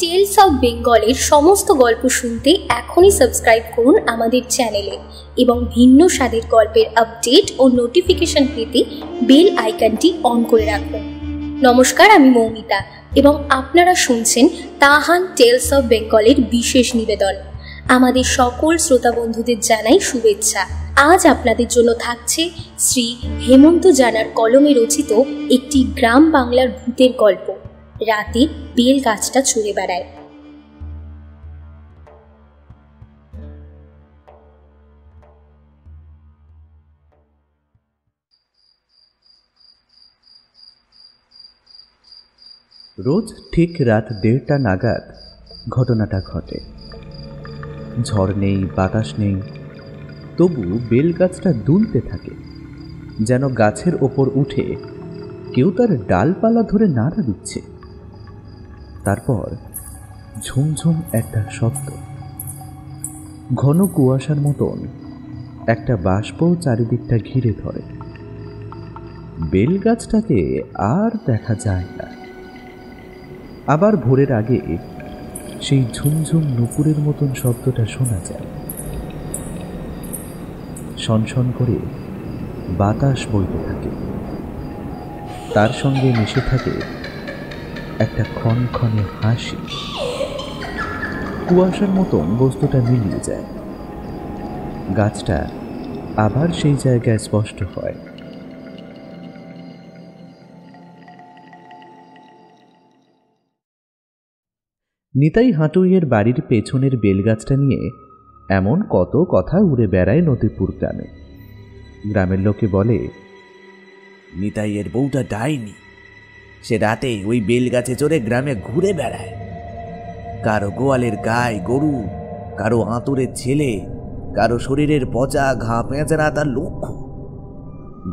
Tales of বেঙ্গলের সমস্ত গল্প শুনতে এখনই সাবস্ক্রাইব করুন আমাদের চ্যানেলে এবং ভিন্ন স্বাদের গল্পের আপডেট ও নোটিফিকেশন পেতে বেল আইকনটি অন করে রাখুন। নমস্কার, আমি মৌমিতা এবং আপনারা শুনছেন তাহান টেলস অফ বেঙ্গলের বিশেষ নিবেদন। আমাদের সকল শ্রোতা বন্ধুদের জানাই শুভেচ্ছা। আজ আপনাদের জন্য থাকছে শ্রী হেমন্ত জানার কলমে রচিত একটি গ্রাম বাংলার ভূতের গল্প, রাতে বেল গাছটা চড়ে বেড়ায়। রোজ ঠিক রাত 1:30টা নাগাদ ঘটনাটা ঘটে। ঝড় নেই, বাতাস নেই, তবু বেল গাছটা দুলতে থাকে, যেন গাছের ওপর উঠে কেউ তার ডালপালা ধরে নাড়া দিচ্ছে। তারপর ঝুমঝুম একটা শব্দ, ঘন কুয়াশার মতন একটা বাষ্প চারিদিকটা ঘিরে ধরে। বেল গাছটাকে আর দেখা যায় না। আবার ভোরের আগে সেই ঝুমঝুম নুপুরের মতন শব্দটা শোনা যায়। শনশন করে বাতাস বইতে থাকে, তার সঙ্গে মিশে থাকে একটা ক্ষণক্ষণে হাসি। কুয়াশার মতন বস্তুটা মিলিয়ে যায়, গাছটা আবার সেই জায়গায় স্পষ্ট হয়। নিতাই হাটুইয়ের বাড়ির পেছনের বেলগাছটা নিয়ে এমন কত কথা উড়ে বেড়ায় নদীপুর গ্রামে। গ্রামের লোকে বলে, নিতাইয়ের বউটা ডাইনি, সে রাতে ওই বেলগাছে চড়ে গ্রামে ঘুরে বেড়ায়। কারো গোয়ালের গায়ে গরু, কারো আঁতুরের ছেলে, কারো শরীরের পচা ঘা পেঁচড়া তার লক্ষ্য।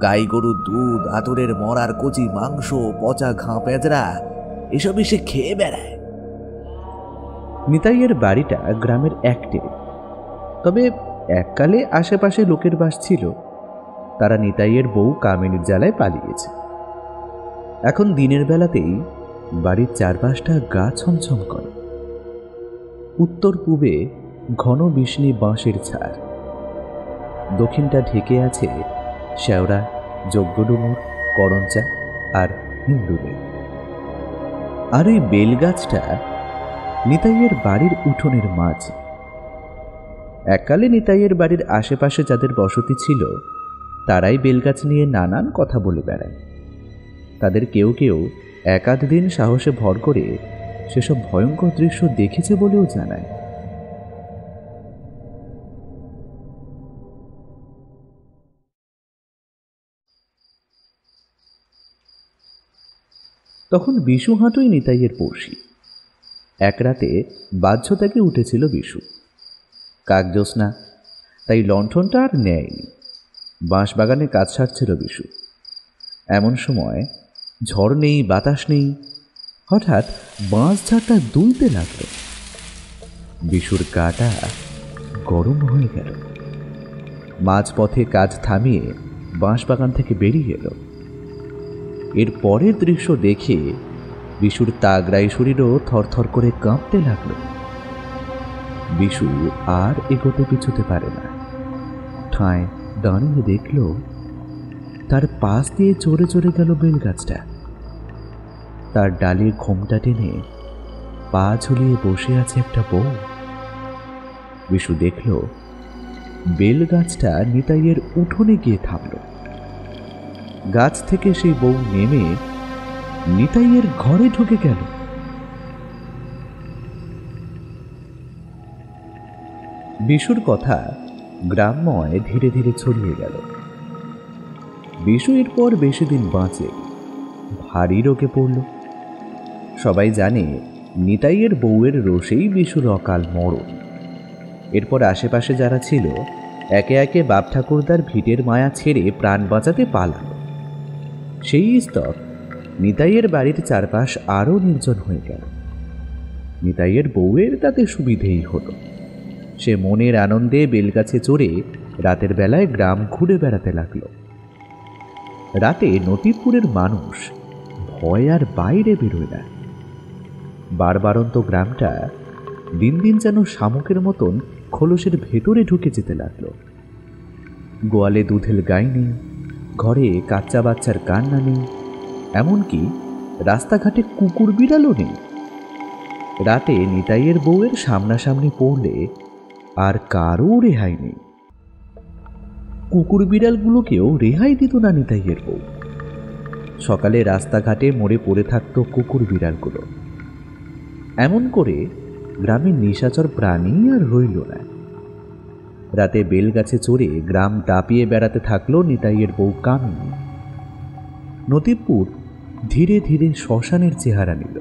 গাই গরুর দুধ, আঁতুরের মরার কচি মাংস, পচা ঘা পেঁচড়া এসবই সে খেয়ে বেড়ায়। নিতাইয়ের বাড়িটা গ্রামের একটে, তবে এককালে আশেপাশে লোকের বাস ছিল। তারা নিতাইয়ের বউ কামিনীর জ্বালায় পালিয়েছে। এখন দিনের বেলাতেই বাড়ির চারপাশটা গা ছমছম করে। উত্তর পূবে ঘন বিষ্ণি বাঁশের ছাড়, দক্ষিণটা ঢেকে আছে শেওড়া, যজ্ঞডুমুর, করঞ্চা আর হিন্দুরে। আর ওই বেলগাছটা নিতাইয়ের বাড়ির উঠোনের মাঝ। এককালে নিতাইয়ের বাড়ির আশেপাশে যাদের বসতি ছিল, তারাই বেলগাছ নিয়ে নানান কথা বলে বেড়ায়। তাদের কেউ কেউ একাধ দিন সাহসে ভর করে সেসব ভয়ঙ্কর দৃশ্য দেখেছে বলেও জানায়। তখন বিশু হাঁটুই নিতাইয়ের পড়শি। এক রাতে বাহ্যত্যাগে উঠেছিল বিশু। কাকজোৎস্না, তাই লণ্ঠনটা আর নেয়নি। বাঁশবাগানে কাজ সারছিল বিশু। এমন সময় ঝড় নেই, বাতাস নেই, হঠাৎ বাঁশ ঝাড়টা দুলতে লাগল। বিশুর গাটা গরম হয়ে গেল। মাঝপথে কাজ থামিয়ে বাঁশবাগান থেকে বেরিয়ে এলো। এর পরের দৃশ্য দেখে বিশুর তাগড়াই শরীরও থরথর করে কাঁপতে লাগল। বিশু আর এগোতে পিছুতে পারে না। ঠায় দাঁড়িয়ে দেখল তার পাশ দিয়ে চড়ে চড়ে গেল বেলগাছটা। তার ডালের ঘোমটা টেনে পা ঝুলিয়ে বসে আছে একটা বউ। বিশু দেখল বেলগাছটা নিতাইয়ের উঠোনে গিয়ে থামল। গাছ থেকে সেই বউ নেমে নিতাইয়ের ঘরে ঢুকে গেল। বিশুর কথা গ্রামময় ধীরে ধীরে ছড়িয়ে গেল। বিশু এরপর বেশি দিন বাঁচে, ভারী রোগে পড়ল। সবাই জানে নিতাইয়ের বউয়ের রোষেই বিশুর অকাল মরণ। এরপর আশেপাশে যারা ছিল একে একে বাপ ঠাকুরদার ভিটের মায়া ছেড়ে প্রাণ বাঁচাতে পালাল। সেই স্তর নিতাইয়ের বাড়ির চারপাশ আরও নির্জন হয়ে গেল। নিতাইয়ের বউয়ের তাতে সুবিধেই হলো। সে মনের আনন্দে বেলগাছে চড়ে রাতের বেলায় গ্রাম ঘুরে বেড়াতে লাগল। রাতে নদীপুরের মানুষ ভয় আর বাইরে বেরোয় না। বারবারন্ত গ্রামটা দিন দিন যেন শামুকের মতন খোলসের ভেতরে ঢুকে যেতে লাগলো। গোয়ালে দুধেল গাই নেই, ঘরে কাচ্চা বাচ্চার কান্না নেই, এমনকি রাস্তাঘাটে কুকুর বিড়ালও নেই। রাতে নিতাইয়ের বউয়ের সামনাসামনি পড়লে আর কারও রেহাই নেই। কুকুর বিড়ালগুলোকেও রেহাই দিত না নিতাইয়ের বউ। সকালে রাস্তাঘাটে মরে পড়ে থাকতো কুকুর বিড়ালগুলো। এমন করে গ্রামের নিশাচর প্রাণী আর রইল না। রাতে বেলগাছে চড়ে গ্রাম দাপিয়ে বেড়াতে থাকলো নিতাইয়ের বউ কামিনী। নতিবপুর ধীরে ধীরে শ্মশানের চেহারা নিল।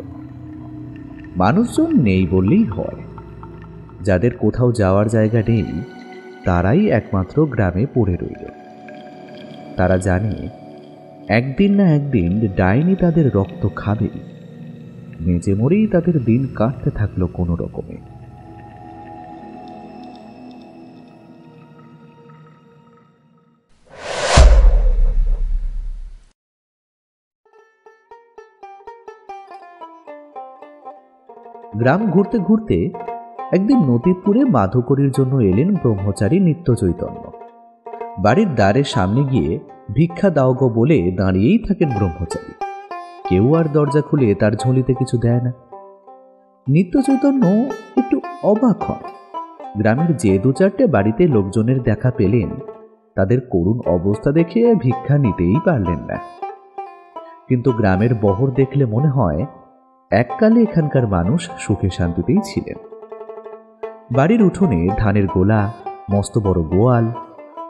মানুষজন নেই বললেই হয়। যাদের কোথাও যাওয়ার জায়গা নেই তারাই একমাত্র গ্রামে পড়ে রইল। তারা জানে একদিন না একদিন ডাইনি তাদের রক্ত খাবে। মেজে মরেই তাদের দিন কাটতে থাকলো কোনো রকমে। গ্রাম ঘুরতে ঘুরতে একদিন নতিবপুরে মাধুকরীর জন্য এলেন ব্রহ্মচারী নিত্য চৈতন্য। বাড়ির দ্বারের সামনে গিয়ে ভিক্ষা দাও গো বলে দাঁড়িয়েই থাকেন ব্রহ্মচারী। কেউ আর দরজা খুলে তার ঝুলিতে কিছু দেয় না। নিত্য চৈতন্য একটু অবাক হন। গ্রামের যে দু চারটে বাড়িতে লোকজনের দেখা পেলেন তাদের করুণ অবস্থা দেখে ভিক্ষা নিতেই পারলেন না। কিন্তু গ্রামের বহর দেখলে মনে হয় এককালে এখানকার মানুষ সুখে শান্তিতেই ছিলেন। বাড়ির উঠোনে ধানের গোলা, মস্ত বড় গোয়াল,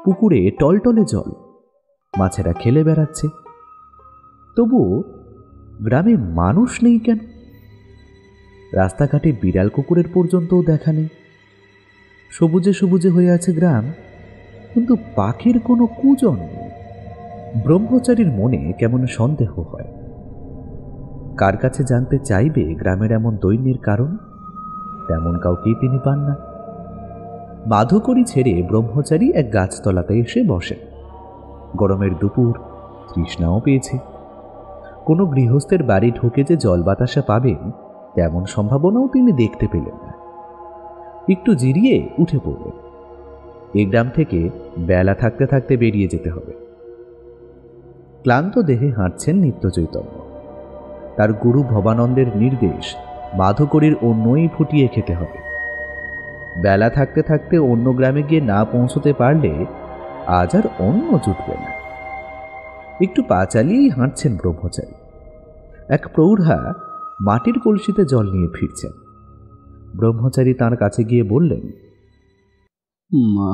পুকুরে টলটলে জল, মাছেরা খেলে বেড়াচ্ছে। তবুও গ্রামে মানুষ নেই কেন? রাস্তাঘাটে বিড়াল কুকুরের পর্যন্তও দেখা নেই। সবুজে সবুজে হয়ে আছে গ্রাম, কিন্তু পাখির কোনো কুজন নেই। ব্রহ্মচারীর মনে কেমন সন্দেহ হয়। কার কাছে জানতে চাইবে গ্রামের এমন দৈন্যের কারণ? তেমন কাউকেই তিনি পান না। মাধুকরী ছেড়ে ব্রহ্মচারী এক গাছতলাতে এসে বসেন। গরমের দুপুর, তৃষ্ণাও পেয়েছে। কোনো গৃহস্থের বাড়ি ঢুকে যে জল বাতাসা পাবেন তেমন সম্ভাবনাও তিনি দেখতে পেলেন না। একটু জিরিয়ে উঠে পড়লেন। এই গ্রাম থেকে বেলা থাকতে থাকতে বেরিয়ে যেতে হবে। ক্লান্ত দেহে হাঁটছেন নিত্য চৈতন্য। তার গুরু ভবানন্দের নির্দেশ মাধুকরীর অন্যই ফুটিয়ে খেতে হবে। বেলা থাকতে থাকতে অন্য গ্রামে গিয়ে না পৌঁছতে পারলে আজ আর অন্য জুটবে না। একটু পা চালিয়েই হাঁটছেন ব্রহ্মচারী। এক প্রৌঢ়া মাটির কলসিতে জল নিয়ে ফিরছেন। ব্রহ্মচারী তার কাছে গিয়ে বললেন, মা,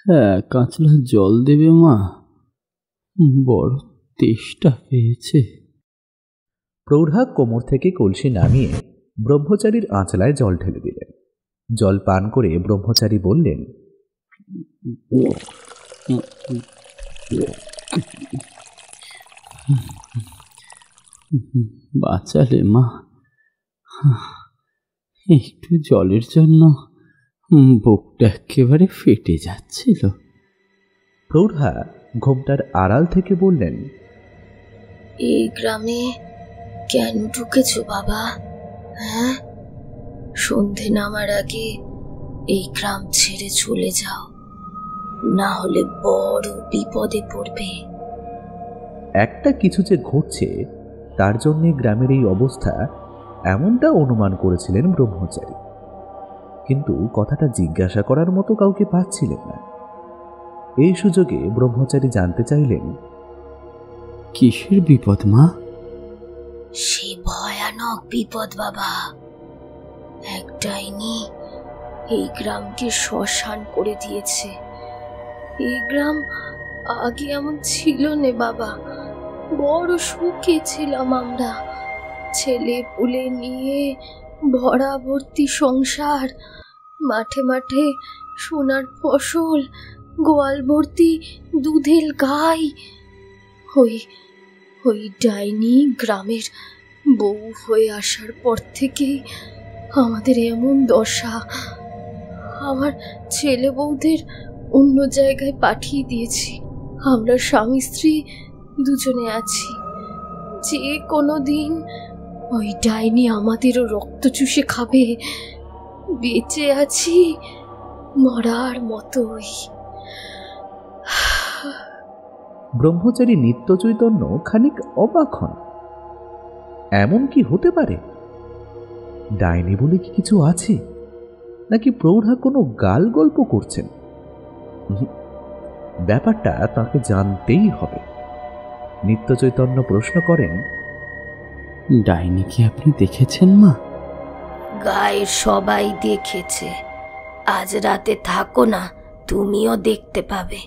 হ্যাঁ, কাঁচলা জল দেবে মা? বড় তেষ্টা পেয়েছে। প্রৌঢ়া কোমর থেকে কলসি নামিয়ে ব্রহ্মচারীর আঁচলায় জল ঢেলে দিলেন। জল পান করে ব্রহ্মচারী বললেন, বাঁচালে মা, একটু জলের জন্য বুকটা একেবারে ফেটে যাচ্ছিল। প্রৌঢ়া ঘোমটার আড়াল থেকে বললেন, এই গ্রামে কেন ঢুকেছ বাবা? হ্যাঁ, সন্ধে নামার আগে এই গ্রাম ছেড়ে চলে যাও, না হলে বড় বিপদে পড়বে। একটা কিছু যে ঘটছে তার জন্য গ্রামের এই অবস্থা, এমনটা অনুমান করেছিলেন ব্রহ্মচারী। কিন্তু কথাটা জিজ্ঞাসা করার মতো কাউকে পাচ্ছিলেন না। এই সুযোগে ব্রহ্মচারী জানতে চাইলেন, কিসের বিপদ মা? সে ভয়ানক বিপদ বাবা। এক ডাইনি এই গ্রামকে শ্মশান করে দিয়েছে। এই গ্রাম আগে এমন ছিল না বাবা। বড় সুখে ছিলাম আমরা। ছেলে পুলে নিয়ে ভরা ভর্তি সংসার, মাঠে মাঠে সোনার ফসল, গোয়াল ভর্তি দুধেল গাই। ওই ডাইনি গ্রামের বউ হয়ে আসার পর থেকেই আমাদের এমন দশা। আমার ছেলে বউদের অন্য জায়গায় পাঠিয়ে দিয়েছি। আমরা স্বামী স্ত্রী দুজনে আছি। যে কোনো দিন ওই ডাইনি আমাদেরও রক্ত চুষে খাবে। বেঁচে আছি মরার মতোই। ব্রহ্মচারী নিত্য চৈতন্য খানিক অবাক হন। এমন কি হতে পারে? ডাইনি বলে কি কিছু আছে, নাকি প্রৌঢ়া কোনো গাল গল্প করছেন? ব্যাপারটা তাকে জানতেই হবে। নিত্য চৈতন্য প্রশ্ন করেন, ডাইনি কি আপনি দেখেছেন মা? গায়ের সবাই দেখেছে। আজ রাতে থাকো না, তুমিও দেখতে পাবে।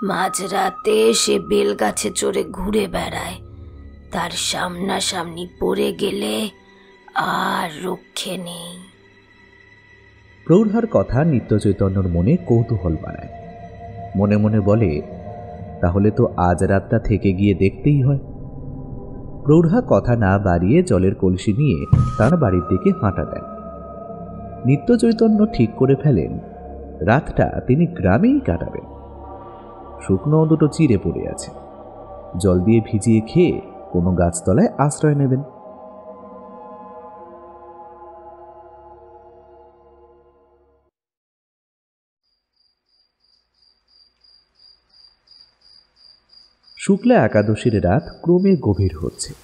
মাঝরাতে সে বেলগাছে চড়ে ঘুরে বেড়ায়। তার সামনাসামনি পড়ে গেলে আর রক্ষে নেই। প্রৌঢ়ার কথা নিত্য চৈতন্যর মনে কৌতূহল বাড়ায়। মনে মনে বলে, তাহলে তো আজ রাতটা থেকে গিয়ে দেখতেই হয়। প্রৌঢ়া কথা না বাড়িয়ে জলের কলসি নিয়ে তার বাড়ির দিকে হাঁটা দেন। নিত্য চৈতন্য ঠিক করে ফেলেন রাতটা তিনি গ্রামেই কাটাবেন। শুকনো দুটো চিড়ে পড়ে আছে, জল দিয়ে ভিজিয়ে খেয়ে কোনো গাছতলায় আশ্রয় নেবেন। শুক্লা একাদশীর রাত ক্রমে গভীর হচ্ছে।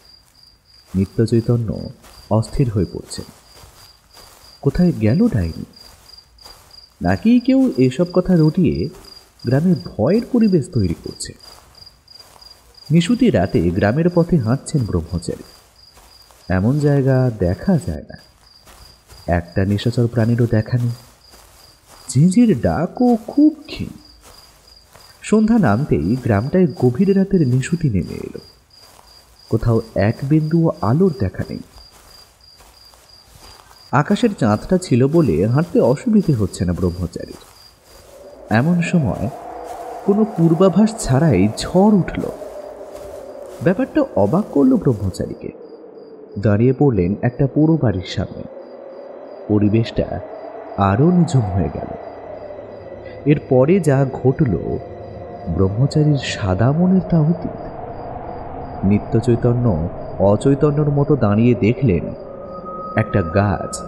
নিত্য চৈতন্য অস্থির হয়ে পড়ছেন। কোথায় গেল ডাইনি? নাকি কেউ এসব কথা রটিয়ে গ্রামে ভয়ের পরিবেশ তৈরি করছে? নিশুতি রাতে গ্রামের পথে হাঁটছেন ব্রহ্মচারী। এমন জায়গা দেখা যায় না। একটা নিশাচর প্রাণীরও দেখা নেই। ঝিঁঝির ডাকও খুব ক্ষীণ। সন্ধ্যা নামতেই গ্রামটায় গভীর রাতের নিশুতি নেমে এলো। কোথাও এক বিন্দুও আলোর দেখা নেই। আকাশের চাঁদটা ছিল বলে হাঁটতে অসুবিধে হচ্ছে না ব্রহ্মচারীর। এমন সময় কোনো পূর্বাভাস ছাড়াই ঝড় উঠল। ব্যাপারটা অবাক করল ব্রহ্মচারীকে। দাঁড়িয়ে পড়লেন একটা পুরো বাড়ির সামনে। পরিবেশটা আরো নিঝুম হয়ে গেল। এরপরে যা ঘটল ব্রহ্মচারীর সাদা মনের তা অতীত। নিত্য চৈতন্য অচৈতন্যর মতো দাঁড়িয়ে দেখলেন একটা গাছ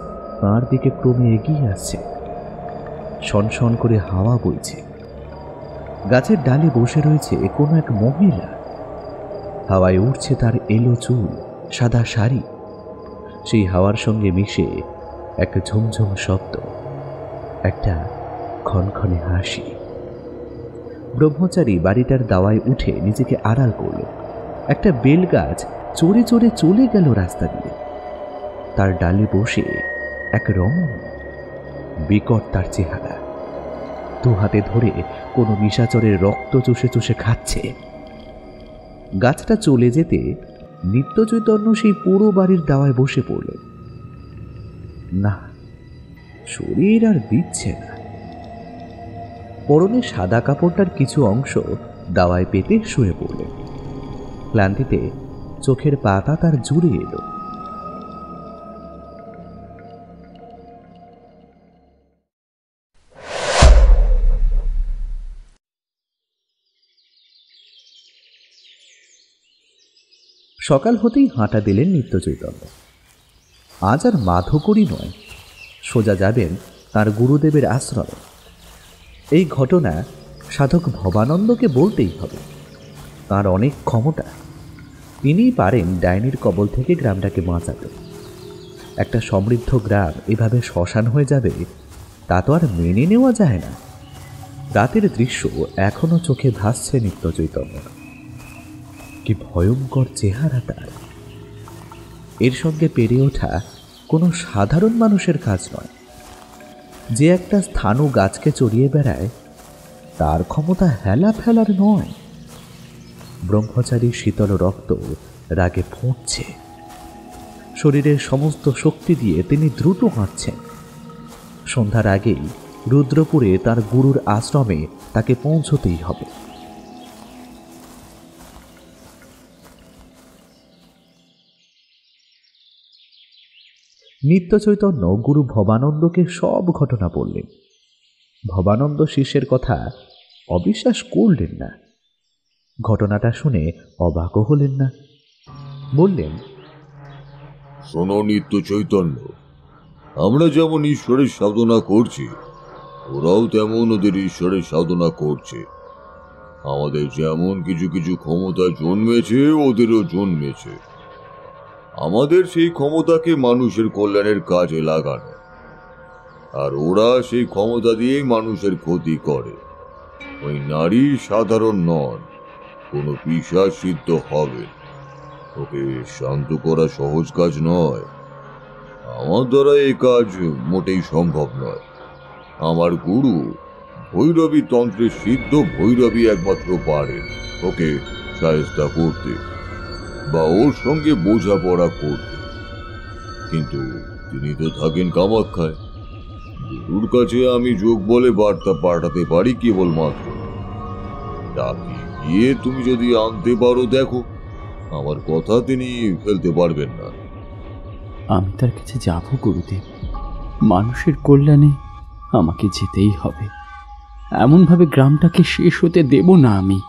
তাঁর দিকে ক্রমে এগিয়ে আসছে। শনশন করে হাওয়া বইছে। গাছের ডালে বসে রয়েছে কোনো এক মহিলা। হাওয়ায় উঠছে তার এলো চুল, সাদা শাড়ি। সেই হাওয়ার সঙ্গে মিশে এক ঝুমঝুম শব্দ, একটা ক্ষণক্ষণে হাসি। ব্রহ্মচারী বাড়িটার দাওয়ায় উঠে নিজেকে আড়াল করল। একটা বেল গাছ চড়ে চড়ে চলে গেল রাস্তা দিয়ে। তার ডালে বসে এক রমণ, বিকট তার চেহারা। দু হাতে ধরে কোনো নিশাচরের রক্ত চুষে চুষে খাচ্ছে। গাছটা চলে যেতে নিত্য চৈতন্য সেই পুরো বাড়ির দাওয়ায় বসে পড়লেন। না, শরীর আর দিচ্ছে না। পরনে সাদা কাপড়টার কিছু অংশ দাওয়ায় পেতে শুয়ে পড়লেন। ক্লান্তিতে চোখের পাতা তার জুড়ে এলো। সকাল হতেই হাঁটা দিলেন নিত্য চৈতন্য। আজ আর মাধকরী নয়, সোজা যাবেন তার গুরুদেবের আশ্রমে। এই ঘটনা সাধক ভবানন্দকে বলতেই হবে। তার অনেক ক্ষমতা। তিনিই পারেন ডাইনির কবল থেকে গ্রামটাকে বাঁচাতে। একটা সমৃদ্ধ গ্রাম এভাবে শ্মশান হয়ে যাবে তা তো আর মেনে নেওয়া যায় না। রাতের দৃশ্য এখনো চোখে ভাসছে নিত্য চৈতন্য। কি ভয়ঙ্কর চেহারা তার! এর সঙ্গে পেরে ওঠা কোনো সাধারণ মানুষের কাজ নয়। যে একটা স্থাণু গাছকে চড়িয়ে বেড়ায় তার ক্ষমতা হেলা ফেলার নয়। ব্রহ্মচারীর শীতল রক্ত রাগে ফুটছে। শরীরের সমস্ত শক্তি দিয়ে তিনি দ্রুত হাঁটছেন। সন্ধ্যার আগেই রুদ্রপুরে তার গুরুর আশ্রমে তাকে পৌঁছতেই হবে। নিত্য চৈতন্য গুরু ভবানন্দকে সব ঘটনা বললেন। ভবানন্দ শিষ্যের কথা অবিশ্বাস করলেন না। ঘটনাটা শুনে অবাকও হলেন না। বললেন, শোনো নিত্য চৈতন্য, আমরা যেমন ঈশ্বরের সাধনা করছি, ওরাও তেমন ওদের ঈশ্বরের সাধনা করছে। আমাদের যেমন কিছু কিছু ক্ষমতা জন্মেছে, ওদেরও জন্মেছে। আমাদের সেই ক্ষমতাকে মানুষের কল্যাণের কাজে লাগানো, আর ওরা সেই ক্ষমতা দিয়েই মানুষের ক্ষতি করে। ওই নারী সাধারণ নন, কোনো পিশাচ সিদ্ধ হবে। ওকে শান্ত করা সহজ কাজ নয়। আমার দ্বারা এই কাজ মোটেই সম্ভব নয়। আমার গুরু ভৈরবী তন্ত্রের সিদ্ধ ভৈরবী একমাত্র পারেন ওকে শায়েস্তা করতে বা ওর সঙ্গে বোঝাপড়া করতে। কিন্তু তিনি তো থাকেন কামাখ্যায়। গুরুর কাছে আমি যোগ বলে বার্তা পাঠাতে পারি কেবলমাত্র। তাকে গিয়ে তুমি যদি আনতে পারো দেখো, আমার কথা তিনি ফেলতে পারবেন না। আমি তার কাছে যাব গুরুদেব, মানুষের কল্যাণে আমাকে যেতেই হবে। এমনভাবে গ্রামটাকে শেষ হতে দেব না আমি।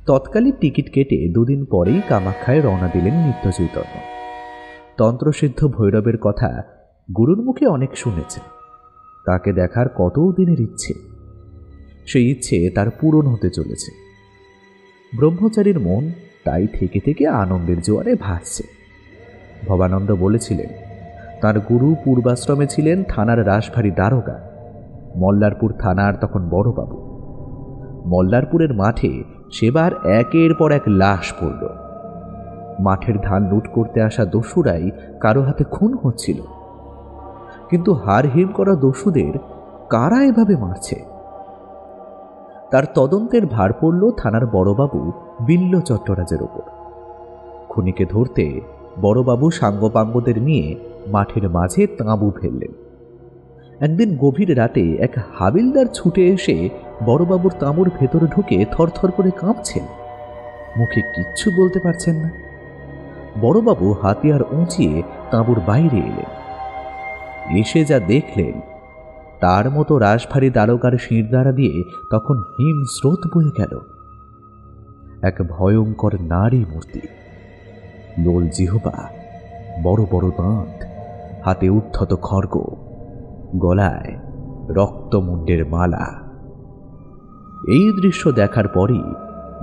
তৎকালীন টিকিট কেটে দুদিন পরেই কামাখ্যায় রওনা দিলেন নিত্য চৈতন্য। তন্ত্রসিদ্ধ ভৈরবের কথা গুরুর মুখে অনেক শুনেছেন। তাকে দেখার কত দিনের ইচ্ছে, সেই ইচ্ছে তার পূরণ হতে চলেছে। ব্রহ্মচারীর মন তাই থেকে থেকে আনন্দের জোয়ারে ভাসছে। ভবানন্দ বলেছিলেন, তার গুরু পূর্বাশ্রমে ছিলেন থানার রাশভারী দারোগা। মল্লারপুর থানার তখন বড়বাবু। মল্লারপুরের মাঠে সেবার একের পর এক লাশ পড়ল। মাঠের ধান লুট করতে আসা দস্যুরাই কারো হাতে খুন হচ্ছিল। কিন্তু হারহিম করা দস্যুদের কারা এভাবে মারছে? তার তদন্তের ভার পড়ল থানার বড়বাবু বিল্ল চট্টরাজের ওপর। খুনিকে ধরতে বড়বাবু সাঙ্গপাঙ্গদের নিয়ে মাঠের মাঝে তাঁবু ফেললেন। একদিন গভীর রাতে এক হাবিলদার ছুটে এসে বড়বাবুর তাঁবুর ভেতরে ঢুকে থরথর করে কাঁপছেন। মুখে কিচ্ছু বলতে পারছেন না। বড়বাবু হাতিয়ার উঁচিয়ে তাঁবুর বাইরে এলেন। এসে যা দেখলেন, তার মতো রাশভারী দারোগার শিরদাঁড়া দিয়ে তখন হিম স্রোত বয়ে গেল। এক ভয়ঙ্কর নারী মূর্তি, লোল জিহ্বা, বড় বড় দাঁত, হাতে উদ্ধত খড়গ, গলায় রক্তমুণ্ডের মালা। এই দৃশ্য দেখার পরই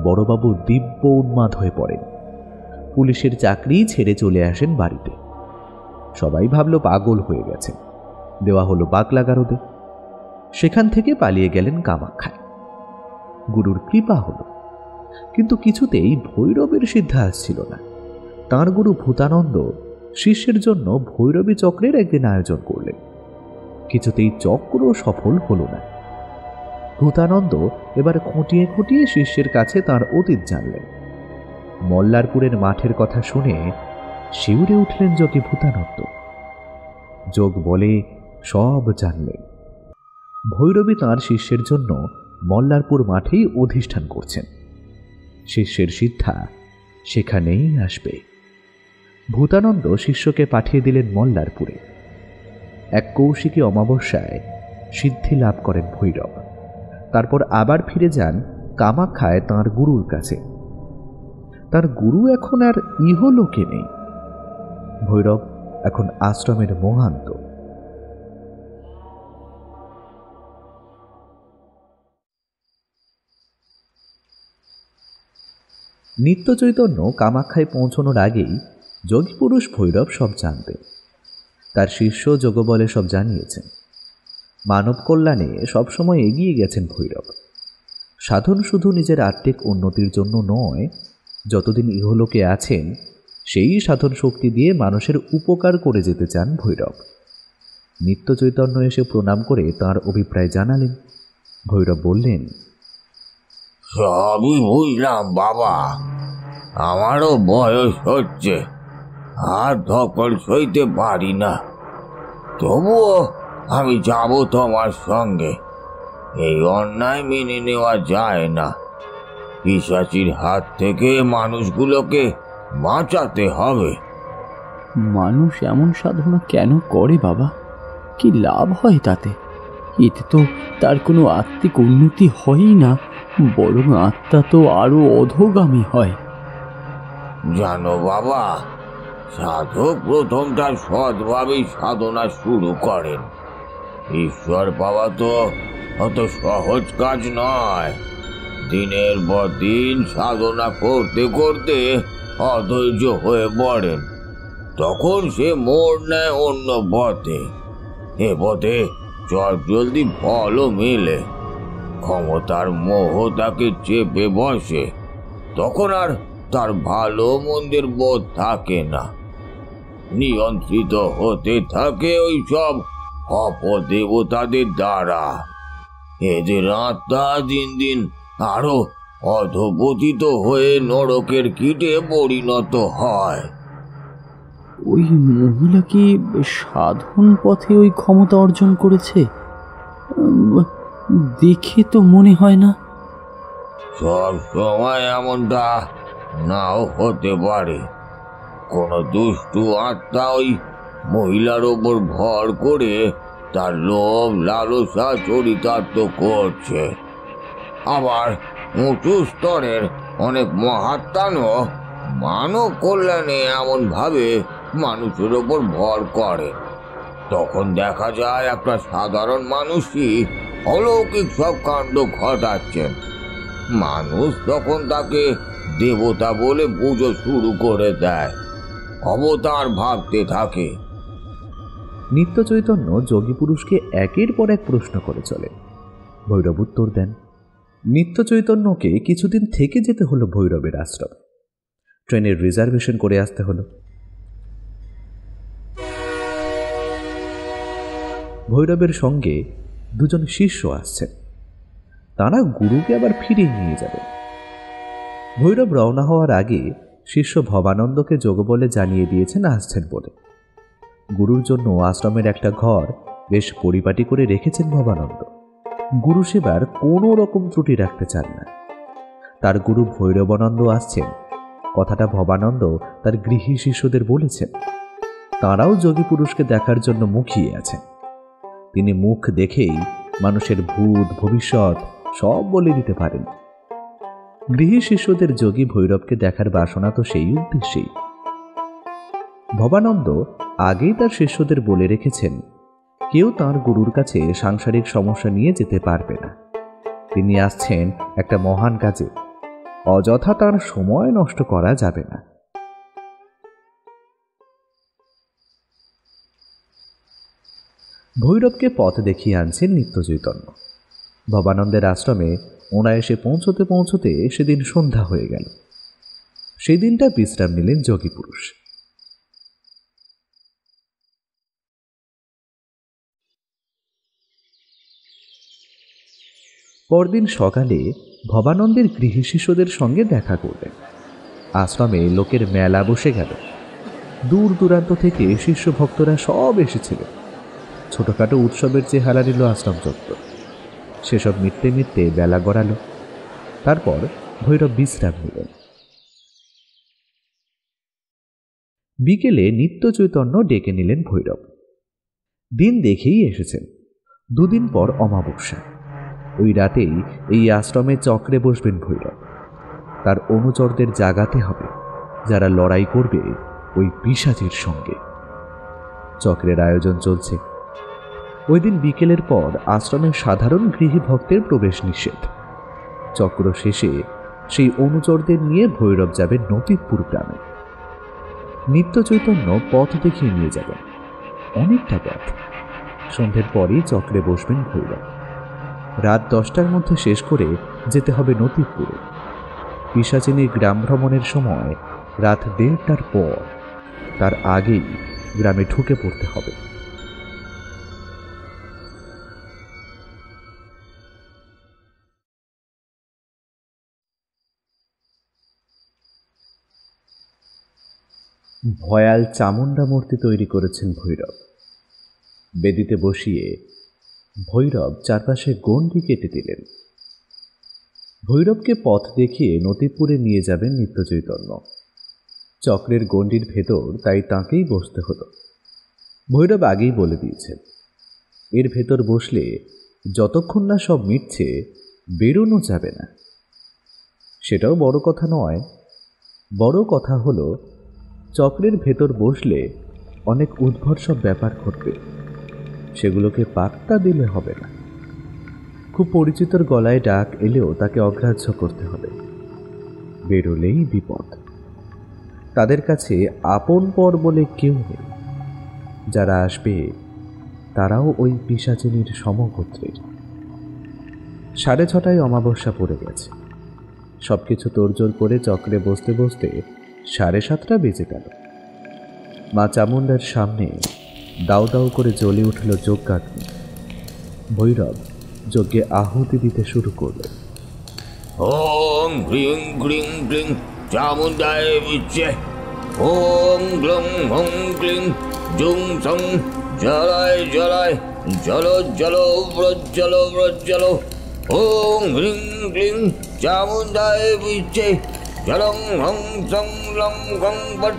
বড়বাবু দিব্য উন্মাদ হয়ে পড়েন। পুলিশের চাকরি ছেড়ে চলে আসেন বাড়িতে। সবাই ভাবল পাগল হয়ে গেছেন। দেওয়া হলো বাগলাগারদে। সেখান থেকে পালিয়ে গেলেন কামাখ্যায়। গুরুর কৃপা হলো, কিন্তু কিছুতেই ভৈরবের সিদ্ধা আসছিল না। তাঁর গুরু ভূতানন্দ শিষ্যের জন্য ভৈরবী চক্রের একদিন আয়োজন করলেন। কিছুতেই চক্র সফল হলো না। ভূতানন্দ এবার খুঁটিয়ে খুঁটিয়ে শিষ্যের কাছে তাঁর অতীত জানলেন। মল্লারপুরের মাঠের কথা শুনে শিউরে উঠলেন যোগী ভূতানন্দ। যোগ বলে সব জানলেন। ভৈরবী তাঁর শিষ্যের জন্য মল্লারপুর মাঠেই অধিষ্ঠান করছেন। শিষ্যের সিদ্ধা সেখানেই আসবে। ভূতানন্দ শিষ্যকে পাঠিয়ে দিলেন মল্লারপুরে। এক কৌশিকী অমাবস্যায় সিদ্ধি লাভ করেন ভৈরব। তারপর আবার ফিরে যান কামাখ্যায় তাঁর গুরুর কাছে। তার গুরু এখন আর ইহলোকে নেই। ভৈরব এখন আশ্রমের মহান্ত। নিত্য চৈতন্য কামাখ্যায় পৌঁছানোর আগেই যোগী পুরুষ ভৈরব সব জানতেন। তার শিষ্য যোগবলে সব জানিয়েছেন। মানব কল্যাণে সবসময় এগিয়ে গেছেন ভৈরব। সাধন শুধু নিজের আত্মিক উন্নতির জন্য নয়, যতদিন ইহলোকে আছেন সেই সাধন শক্তি দিয়ে মানুষের উপকার করে যেতে চান ভৈরব। নিত্য চৈতন্য এসে প্রণাম করে তাঁর অভিপ্রায় জানালেন। ভৈরব বললেন, সবই বুঝলাম বাবা, আমারও বয়স হচ্ছে, আর ধকল সইতে পারি না। তবুও আমি যাব তোমার সঙ্গে। এই অন্যায় মেনে নেওয়া যায় না। পিশাচির হাত থেকে মানুষগুলোকে বাঁচাতে হবে। মানুষ এমন সাধনা কেন করে বাবা? কি লাভ হয় তাতে? এতে তো তার কোনো আত্মিক উন্নতি হয়ই না, বরং আত্মা তো আরো অধোগামী হয়। জানো বাবা, সাধক প্রথমটা সৎভাবেই সাধনা শুরু করেন। ঈশ্বর পাওয়া তো অত সহজ কাজ নয়। দিনের পর দিন সাধনা করতে করতে অধৈর্য হয়ে পড়েন, তখন সে মোড় নেয় অন্য পথে। এ পথে চটজলদি ফলও মেলে। ক্ষমতার মোহ তাকে চেপে বসে, তখন আর তার ভালো মন্দের বোধ থাকে না। নিয়ন্ত্রিত হতে থাকে ওই সব অপদেবতাদের দ্বারা। এদের আত্মা দিন দিন আরো অধপতিত হয়ে নরকের কীটে পরিণত হয়। ওই মহিলা কি সাধন পথে ওই ক্ষমতা অর্জন করেছে? দেখে তো মনে হয় না। সব সময় এমনটা নাও হতে পারে। কোন দুষ্টু আত্মা ওই মহিলার ওপর ভর করে তার লোভ লালসা চরিতার্থ করছে। আবার উঁচু স্তরের অনেক মহাত্মানও মানব কল্যাণে এমন ভাবে মানুষের ওপর ভর করে। তখন দেখা যায় একটা সাধারণ মানুষই অলৌকিক সব কাণ্ড ঘটাচ্ছেন। মানুষ তখন তাকে দেবতা বলে পুজো শুরু করে দেয়, অবতার ভাবতে থাকে। নিত্য চৈতন্য যোগী পুরুষকে একের পর এক প্রশ্ন করে চলে। ভৈরব উত্তর দেন। নিত্য চৈতন্যকে কিছুদিন থেকে যেতে হলো ভৈরবের আশ্রম। ট্রেনের রিজার্ভেশন করে আসতে হলো। ভৈরবের সঙ্গে দুজন শিষ্য আসছেন। তারা গুরুকে আবার ফিরিয়ে নিয়ে যাবেন। ভৈরব রওনা হওয়ার আগে শিষ্য ভবানন্দকে যোগবলে জানিয়ে দিয়েছেন আসছেন বলে। গুরুর জন্য আশ্রমের একটা ঘর বেশ পরিপাটি করে রেখেছেন ভবানন্দ। গুরু সেবার কোনো রকম ত্রুটি রাখতে চান না। তার গুরু ভৈরবানন্দ আসছেন কথাটা ভবানন্দ তার গৃহী শিষ্যদের বলেছেন। তাঁরাও যোগী পুরুষকে দেখার জন্য মুখিয়ে আছেন। তিনি মুখ দেখেই মানুষের ভূত ভবিষ্যৎ সব বলে দিতে পারেন। গৃহী শিষ্যদের যোগী ভৈরবকে দেখার বাসনা তো সেই উদ্দেশ্যেই। ভবানন্দ আগেই তার শিষ্যদের বলে রেখেছেন, কেউ তাঁর গুরুর কাছে সাংসারিক সমস্যা নিয়ে যেতে পারবে না। তিনি আসছেন একটা মহান কাজে, অযথা তার সময় নষ্ট করা যাবে না। ভৈরবকে পথ দেখিয়ে আনছেন নিত্য চৈতন্য। ভবানন্দের আশ্রমে ওনা এসে পৌঁছতে পৌঁছতে সেদিন সন্ধ্যা হয়ে গেল। সেই দিনটা বিশ্রাম নিলেন যোগী পুরুষ। পরদিন সকালে ভবানন্দের গৃহী শিষ্যদের সঙ্গে দেখা করলেন। আশ্রমে লোকের মেলা বসে গেল। দূর দূরান্ত থেকে শিষ্য ভক্তরা সব এসেছিলেন। ছোটখাটো উৎসবের চেহারা নিল আশ্রম চত্বর। সেসব মিটতে মিটতে বেলা গড়াল। তারপর ভৈরব বিশ্রাম নিলেন। বিকেলে নিত্য চৈতন্য ডেকে নিলেন ভৈরব। দিন দেখেই এসেছেন, দুদিন পর অমাবস্যা। ওই রাতেই এই আশ্রমে চক্রে বসবেন ভৈরব। তার অনুচরদের জাগাতে হবে, যারা লড়াই করবে ওই পিশাচের সঙ্গে। চক্রের আয়োজন চলছে। ওই দিন বিকেলের পর আশ্রমে সাধারণ গৃহী ভক্তের প্রবেশ নিষেধ। চক্র শেষে সেই অনুচরদের নিয়ে ভৈরব যাবে নতিবপুর গ্রামে। নিত্য চৈতন্য পথ দেখিয়ে নিয়ে যাবেন, অনেকটা পথ। সন্ধ্যের পরই চক্রে বসবেন ভৈরব। রাত 10টার মধ্যে শেষ করে যেতে হবে নতিবপুরে। পিশাচিনী গ্রাম ভ্রমণের সময় রাত 1:30টার পর, তার আগেই গ্রামে ঢুকে পড়তে হবে। ভয়াল চামুণ্ডা মূর্তি তৈরি করেছেন ভৈরব। বেদিতে বসিয়ে ভৈরব চারপাশে গণ্ডি কেটে দিলেন। ভৈরবকে পথ দেখিয়ে নতিবপুরে নিয়ে যাবেন নিত্য চৈতন্য। চক্রের গণ্ডির ভেতর, তাই তাঁকেই বসতে হলো। ভৈরব আগেই বলে দিয়েছেন, এর ভেতর বসলে যতক্ষণ না সব মিটছে বেরোনো যাবে না। সেটাও বড় কথা নয়, বড় কথা হলো চক্রের ভেতর বসলে অনেক উদ্ভট সব ব্যাপার ঘটবে, সেগুলোকে পাত্তা দিলে হবে না। খুব পরিচিতর গলায় ডাক এলেও তাকে অগ্রাহ্য করতে হবে, বেরোলেই বিপদ। তাদের কাছে আপন পর বলে কেউ নেই, যারা আসবে তারাও ওই পিশাচিনীর সমগোত্রের। 6:30 অমাবস্যা পড়ে গেছে। সবকিছু তোড়জোড় করে চক্রে বসতে বসতে 7:30 বেজে গেল। মা চামুণ্ডার সামনে দাউ দাউ করে জ্বলে উঠল যজ্ঞাগ্নি। ভৈরব যজ্ঞে আহুতি দিতে শুরু করলেন। ওম হ্রিং ক্লিং ক্লিং চামুণ্ডায় বিচ্ছে, ওম গ্লং হং ক্লিং জুং সং জলায় জলায় জল জল ব্রজ্জল ব্রজ্জল, ওম হ্রিং ক্লিং চামুণ্ডায় বিচ্ছে, জলং হং সং লং গং পট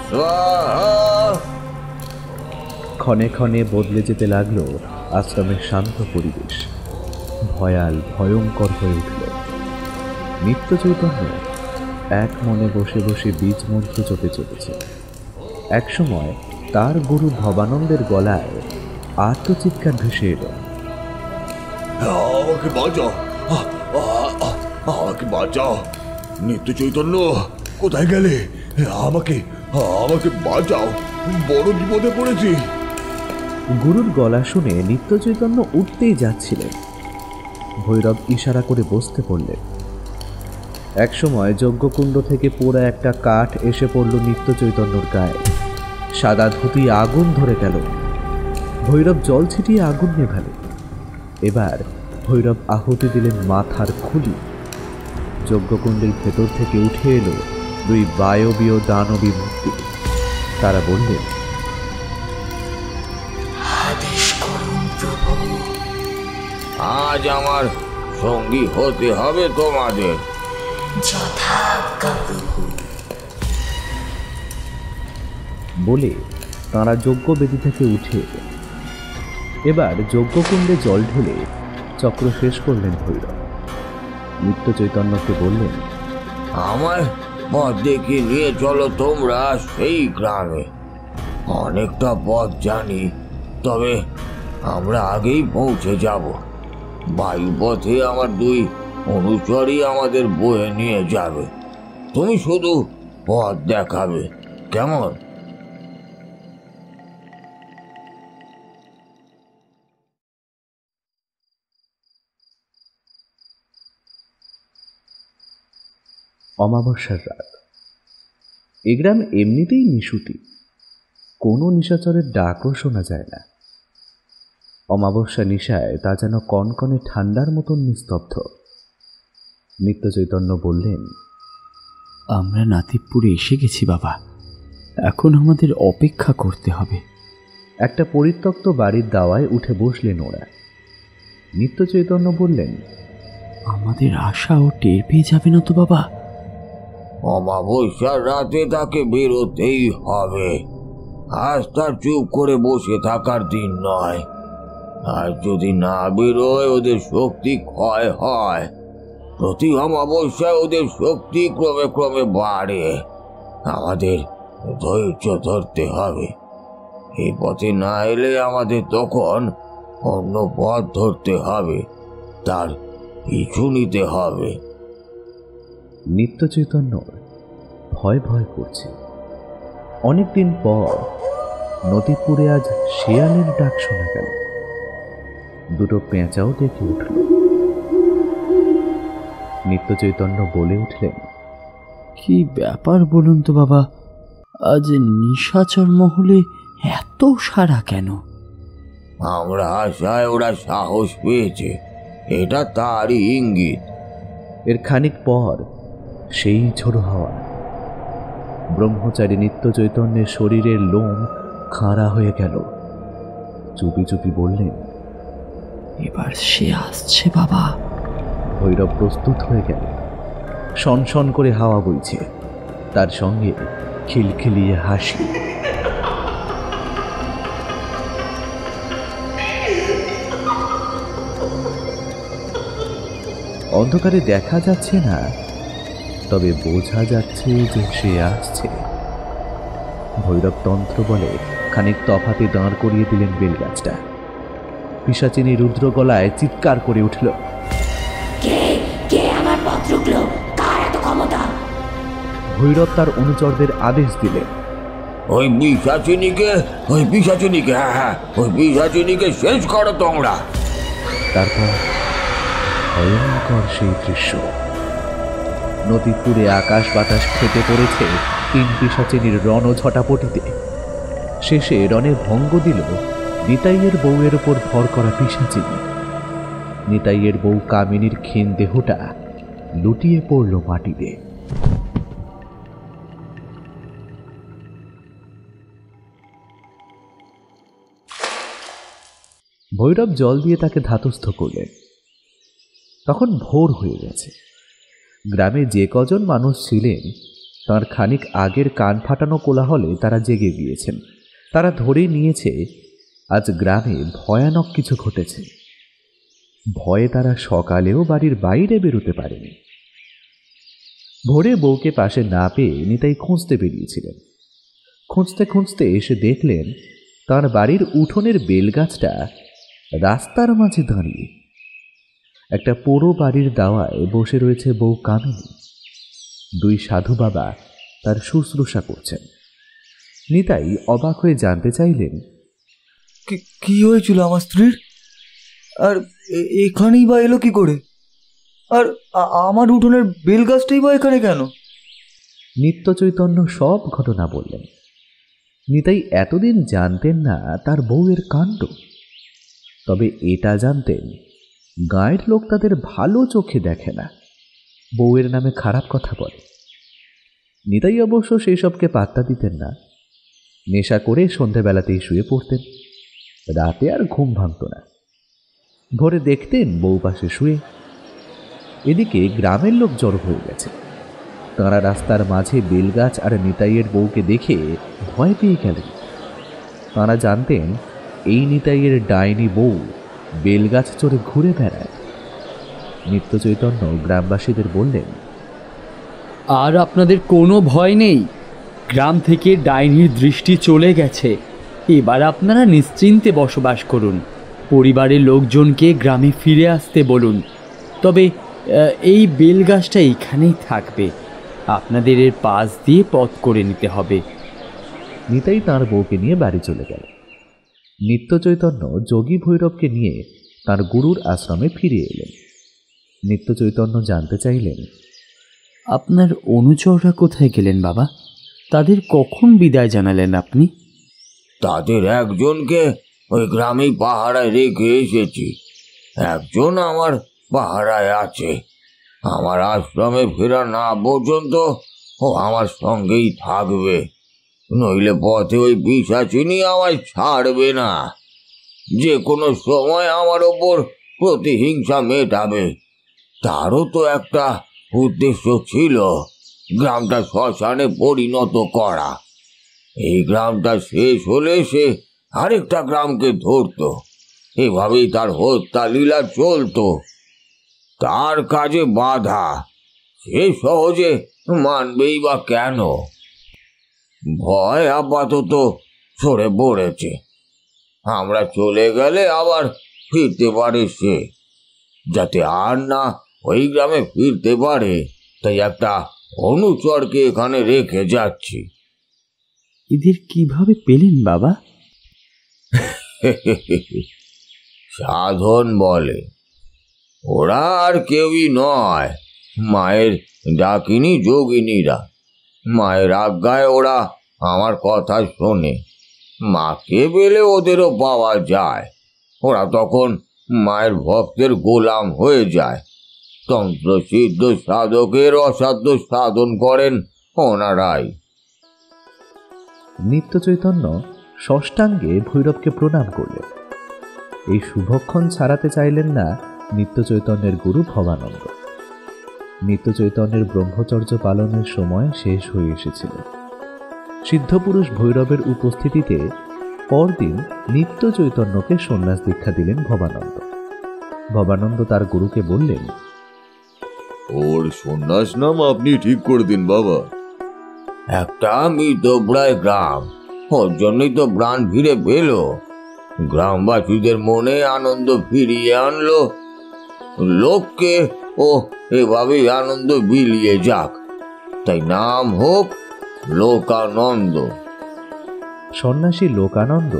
স্বাহা। ক্ষণে ক্ষণে বদলে যেতে লাগলো আশ্রমের শান্ত পরিবেশ, ভয়াল ভয়ঙ্কর হয়ে উঠল। নিত্য চৈতন্য এক মনে বসে বসে বীজ মন্ত্র জপে চলেছে। একসময় তার গুরু ভবানন্দের গলায় আত্মচিৎকার ভেসে এলো, আমাকে বাঁচাও, আমাকে বাঁচাও, নিত্য চৈতন্য কোথায় গেলে? আমাকে আমাকে বাঁচাও, বড় বিপদে পড়েছি। গুরুর গলা শুনে নিত্য চৈতন্য উঠতেই যাচ্ছিলেন। ভৈরব ইশারা করে বসতে বললেন। একসময় যজ্ঞকুণ্ড থেকে পোড়া একটা কাঠ এসে পড়ল নিত্য চৈতন্যর গায়ে। সাদা ধুতি আগুন ধরে গেল। ভৈরব জল ছিটিয়ে আগুন নেভালেন। এবার ভৈরব আহুতি দিলেন মাথার খুলি। যজ্ঞকুণ্ডের ভেতর থেকে উঠে এলো 2 বায়বীয় দানবী মূর্তি। তারা বললেন, আজ আমার সঙ্গী হতে হবে তোমাদের। বলে তাঁরা যজ্ঞবেদী থেকে উঠে এলেন। এবার যজ্ঞকুণ্ডে জল ঢেলে চক্র শেষ করলেন ভৈরব। নিত্য চৈতন্যকে বললেন, আমার পথ দেখে নিয়ে চলো তোমরা সেই গ্রামে। অনেকটা পথ জানি, তবে আমরা আগেই পৌঁছে যাব। বায়ুপথে আমার 2 অনুচরই আমাদের বয়ে নিয়ে যাবে, তুমি শুধু পথ দেখাবে, কেমন? অমাবস্যার রাত। এ গ্রাম এমনিতেই নিশুতি, কোনো নিশাচরের ডাকও শোনা যায় না। অমাবস্যা নিশায় তা যেন কনকনে ঠান্ডার মতন নিস্তব্ধ। নিত্য চৈতন্য বললেন, আমরা নাতিবপুরে এসে গেছি বাবা, এখন আমাদের অপেক্ষা করতে হবে। একটা পরিত্যক্ত বাড়ির দাওয়ায় উঠে বসলেন ওরা। নিত্য চৈতন্য বললেন, আমাদের আশাও টের পেয়ে যাবে না তো বাবা? অমাবস্যার রাতে তাকে বেরোতেই হবে। আজ তার চুপ করে বসে থাকার দিন নয়। আর যদি না বেরোয় ওদের শক্তি ক্ষয় হয়। প্রতি অমাবস্যায় ওদের শক্তি ক্রমে ক্রমে বাড়ে। আমাদের ধৈর্য ধরতে হবে। এই পথে না এলে আমাদের তখন অন্য পথ ধরতে হবে, তার পিছু নিতে হবে। নিত্য চৈতন্য ভয় ভয় করছে। অনেকদিন পর নদীপুরে আজ শিয়ালের ডাক শোনা গেল। 2 পেঁচাও ডেকে উঠল। নিত্য চৈতন্য বলে উঠলেন, কি ব্যাপার বলুন তো বাবা, আজ নিশাচর মহলে এত সারা কেন? আমরা আশায় ওরা সাহস পেয়েছে, এটা তারই ইঙ্গিত। এর খানিক পর সেই ঝোড়ো হাওয়া। ব্রহ্মচারী নিত্য চৈতন্যের শরীরের লোম খাঁড়া হয়ে গেল। চুপি চুপি বললেন, এবার সে আসছে বাবা। ভৈরব প্রস্তুত হয়ে গেল। শনশন করে হাওয়া বইছে, তার সঙ্গে খিলখিলিয়ে হাসি। অন্ধকারে দেখা যাচ্ছে না, তবে বোঝা যাচ্ছে যে সে আসছে। ভৈরব তন্ত্র বলে খানিক তফাতে দাঁড় করিয়ে দিলেন বেলগাছটা। পিশাচিনী রুদ্র গলায় চিৎকার করে উঠল, ভৈরব তার অনুচরদের আদেশ দিলেন, ওই পিশাচিনীকে শেষ করো তোমরা। তারপর ভয়ঙ্কর সেই দৃশ্য। নদী পুড়ে আকাশ বাতাস ফেটে পড়েছে 3 পিশাচিনীর রণঝটাপটিতে। শেষে রণে ভঙ্গ দিল নিতাইয়ের বউয়ের উপর ভর করা পিশাচিনী। নিতাইয়ের বউ কামিনীর ক্ষীণ দেহটা লুটিয়ে পড়ল মাটিতে। ভৈরব জল দিয়ে তাকে ধাতস্থ করলেন। তখন ভোর হয়ে গেছে। গ্রামে যে কজন মানুষ ছিলেন তার খানিক আগের কান ফাটানো কোলাহলে তারা জেগে গিয়েছেন। তারা ধরে নিয়েছে আজ গ্রামে ভয়ানক কিছু ঘটেছে। ভয়ে তারা সকালেও বাড়ির বাইরে বেরোতে পারেনি। ভোরে বউকে পাশে না পেয়ে নিতাই খুঁজতে বেরিয়েছিলেন। খুঁজতে খুঁজতে এসে দেখলেন তার বাড়ির উঠোনের বেলগাছটা রাস্তার মাঝে দাঁড়িয়ে। একটা পোড়ো বাড়ির দাওয়ায় বসে রয়েছে বউ কামিনী। 2 সাধু বাবা তার শুশ্রূষা করছেন। নিতাই অবাক হয়ে জানতে চাইলেন, কি হয়েছিল আমার স্ত্রীর? আর এখানেই বা এলো কি করে? আর আমার উঠোনের বেলগাছটাই বা এখানে কেন? নিত্য চৈতন্য সব ঘটনা বললেন। নিতাই এতদিন জানতেন না তার বউয়ের কাণ্ড, তবে এটা জানতেন গাঁয়ের লোক তাদের ভালো চোখে দেখে না, বউয়ের নামে খারাপ কথা বলে। নিতাই অবশ্য সেই সবকে পাত্তা দিতেন না। নেশা করে সন্ধেবেলাতেই শুয়ে পড়তেন। রাতে আর ঘুম ভাঙত না। ভোরে দেখতেন বউ পাশে শুয়ে। এদিকে গ্রামের লোক জড়ো হয়ে গেছে। তাঁরা রাস্তার মাঝে বেলগাছ আর নিতাইয়ের বউকে দেখে ভয় পেয়ে গেলেন। তাঁরা জানতেন এই নিতাইয়ের ডাইনি বউ বেলগাছ চড়ে ঘুরে বেড়ায়। নিত্য চৈতন্য গ্রামবাসীদের বললেন, আর আপনাদের কোনো ভয় নেই। গ্রাম থেকে ডাইনির দৃষ্টি চলে গেছে। এবার আপনারা নিশ্চিন্তে বসবাস করুন। পরিবারের লোকজনকে গ্রামে ফিরে আসতে বলুন। তবে এই বেলগাছটা এইখানেই থাকবে। আপনাদের এর পাশ দিয়ে পথ করে নিতে হবে। নিতাই তাঁর বউকে নিয়ে বাড়ি চলে গেল। নিত্য চৈতন্য যোগী ভৈরবকে নিয়ে তার গুরুর আশ্রমে ফিরে এলেন। নিত্য চৈতন্য জানতে চাইলেন, আপনার অনুচররা কোথায় গেলেন বাবা? তাদের কখন বিদায় জানালেন আপনি? তাদের একজনকে ওই গ্রামেই পাহারায় রেখে এসেছি। একজন আমার পাহারায় আছে। আমার আশ্রমে ফেরা না পর্যন্ত ও আমার সঙ্গেই থাকবে, নইলে পথে ওই পিশাচিনী আমায় ছাড়বে না। যে কোনো সময় আমার ওপর প্রতিহিংসা মেটাবে। তারও তো একটা উদ্দেশ্য ছিল, গ্রামটা শ্মশানে পরিণত করা। এই গ্রামটা শেষ হলে সে আরেকটা গ্রামকে ধরত। এভাবেই তার হত্যা লীলা চলত। তার কাজে বাধা সে সহজে মানবেই বা কেন? ভয় আপাতত সরে পড়েছে। আমরা চলে গেলে আবার ফিরতে পারে সে। যাতে আর না ওই গ্রামে ফিরতে পারে, তাই একটা অনুচরকে এখানে রেখে যাচ্ছি। এদের কিভাবে পেলেন বাবা? সাধন বলে। ওরা আর কেউই নয়, মায়ের ডাকিনী যোগিনীরা। মায়ের আজ্ঞায় ওরা আমার কথা শোনে। মাকে পেলে ওদেরও পাওয়া যায়। ওরা তখন মায়ের ভক্তের গোলাম হয়ে যায়। তন্ত্র সিদ্ধ সাধকের অসাধ্য সাধন করেন ওনারাই। নিত্য চৈতন্য ষষ্ঠাঙ্গে ভৈরবকে প্রণাম করলেন। এই শুভক্ষণ ছাড়াতে চাইলেন না নিত্য চৈতন্যের গুরু ভবানন্দ। নিত্য চৈতন্যের ব্রহ্মচর্য পালনের সময় শেষ হয়ে এসেছিল। সিদ্ধপুরুষ ভৈরবের উপস্থিতিতে পরদিন নিত্য চৈতন্যকে সন্ন্যাস দীক্ষা দিলেন ভবানন্দ। ভবানন্দ তার গুরুকে বললেন, ওর সন্ন্যাস নাম আপনি ঠিক করে দিন বাবা। একটা মৃতপ্রায় গ্রাম, ওর জন্যই তো প্রাণ ফিরে পেল। গ্রামবাসীদের মনে আনন্দ ফিরিয়ে আনলো। লোককে ও এভাবেই আনন্দ বিলিয়ে যাক, তাই নাম হোক লোকানন্দ। সন্ন্যাসী লোকানন্দ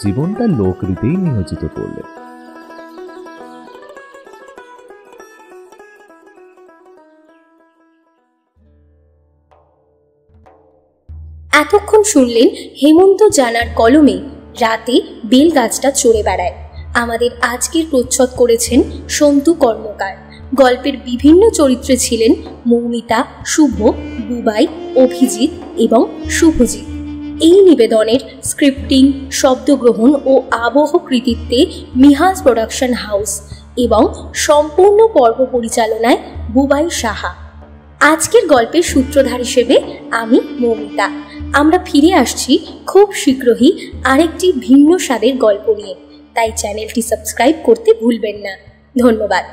জীবনটা লোকরীতিই নিয়োজিত করলেন। এতক্ষণ শুনলেন হেমন্ত জানার কলমে রাতে বেল গাছটা চড়ে বেড়ায়। আমাদের আজকের প্রচ্ছদ করেছেন সন্তু কর্মকার। গল্পের বিভিন্ন চরিত্রে ছিলেন মৌমিতা, শুভ, বুবাই, অভিজিৎ এবং শুভজিৎ। এই নিবেদনের স্ক্রিপ্টিং, শব্দগ্রহণ ও আবহ কৃতিত্বে মিহাজ প্রোডাকশন হাউস এবং সম্পূর্ণ পর্ব পরিচালনায় বুবাই সাহা। আজকের গল্পের সূত্রধার হিসেবে আমি মৌমিতা। আমরা ফিরে আসছি খুব শীঘ্রই আরেকটি ভিন্ন স্বাদের গল্প নিয়ে, তাই চ্যানেলটি সাবস্ক্রাইব করতে ভুলবেন না। ধন্যবাদ।